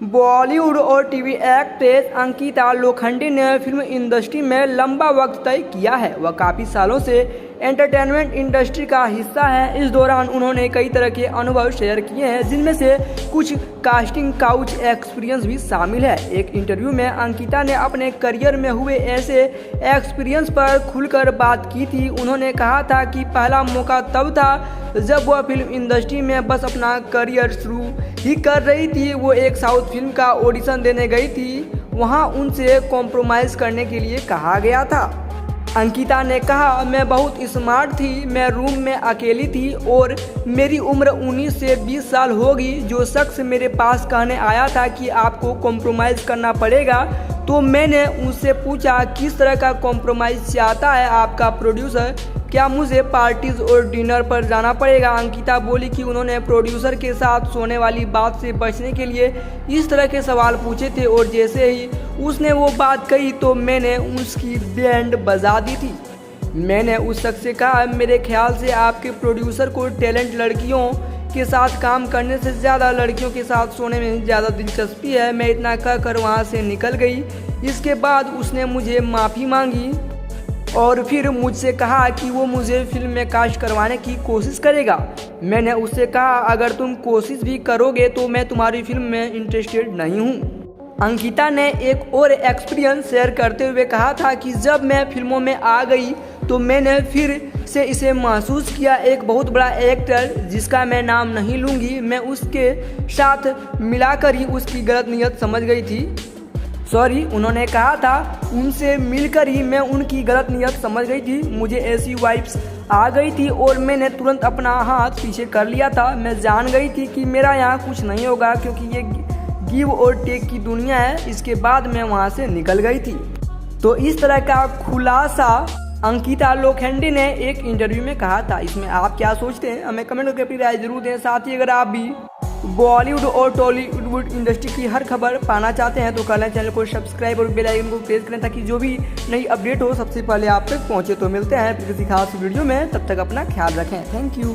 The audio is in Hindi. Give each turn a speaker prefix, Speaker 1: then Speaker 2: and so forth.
Speaker 1: बॉलीवुड और टीवी एक्ट्रेस अंकिता लोखंडे ने फिल्म इंडस्ट्री में लंबा वक्त तय किया है। वह काफ़ी सालों से एंटरटेनमेंट इंडस्ट्री का हिस्सा है। इस दौरान उन्होंने कई तरह के अनुभव शेयर किए हैं, जिनमें से कुछ कास्टिंग काउच एक्सपीरियंस भी शामिल है। एक इंटरव्यू में अंकिता ने अपने करियर में हुए ऐसे एक्सपीरियंस पर खुलकर बात की थी। उन्होंने कहा था कि पहला मौका तब था जब वह फिल्म इंडस्ट्री में बस अपना करियर शुरू ही कर रही थी। वो एक साउथ फिल्म का ऑडिशन देने गई थी, वहां उनसे कॉम्प्रोमाइज़ करने के लिए कहा गया था। अंकिता ने कहा, मैं बहुत स्मार्ट थी, मैं रूम में अकेली थी और मेरी उम्र 19 से 20 साल होगी। जो शख्स मेरे पास कहने आया था कि आपको कॉम्प्रोमाइज़ करना पड़ेगा, तो मैंने उनसे पूछा किस तरह का कॉम्प्रोमाइज़ चाहता है आपका प्रोड्यूसर, क्या मुझे पार्टीज और डिनर पर जाना पड़ेगा। अंकिता बोली कि उन्होंने प्रोड्यूसर के साथ सोने वाली बात से बचने के लिए इस तरह के सवाल पूछे थे और जैसे ही उसने वो बात कही तो मैंने उसकी बैंड बजा दी थी। मैंने उस शख्स से कहा, मेरे ख्याल से आपके प्रोड्यूसर को टैलेंट लड़कियों के साथ काम करने से ज़्यादा लड़कियों के साथ सोने में ज़्यादा दिलचस्पी है। मैं इतना कहकर वहाँ से निकल गई। इसके बाद उसने मुझे माफ़ी मांगी और फिर मुझसे कहा कि वो मुझे फिल्म में कास्ट करवाने की कोशिश करेगा। मैंने उससे कहा, अगर तुम कोशिश भी करोगे तो मैं तुम्हारी फिल्म में इंटरेस्टेड नहीं हूँ। अंकिता ने एक और एक्सपीरियंस शेयर करते हुए कहा था कि जब मैं फिल्मों में आ गई तो मैंने फिर से इसे महसूस किया। एक बहुत बड़ा एक्टर जिसका मैं नाम नहीं लूँगी, मैं उसके साथ मिलाकर ही उसकी गलत नीयत समझ गई थी। उन्होंने कहा था, उनसे मिलकर ही मैं उनकी गलत नीयत समझ गई थी। मुझे ऐसी वाइब्स आ गई थी और मैंने तुरंत अपना हाथ पीछे कर लिया था। मैं जान गई थी कि मेरा यहाँ कुछ नहीं होगा, क्योंकि ये गिव और टेक की दुनिया है। इसके बाद मैं वहाँ से निकल गई थी। तो इस तरह का खुलासा अंकिता लोखंडे ने एक इंटरव्यू में कहा था। इसमें आप क्या सोचते हैं, हमें कमेंट करके अपनी राय जरूर दें। साथ ही अगर आप भी बॉलीवुड और टॉलीवुड इंडस्ट्री की हर खबर पाना चाहते हैं तो कर लें चैनल को सब्सक्राइब और बेल आइकन को प्रेस करें, ताकि जो भी नई अपडेट हो सबसे पहले आप तक पहुंचे। तो मिलते हैं फिर किसी खास वीडियो में, तब तक अपना ख्याल रखें। Thank you.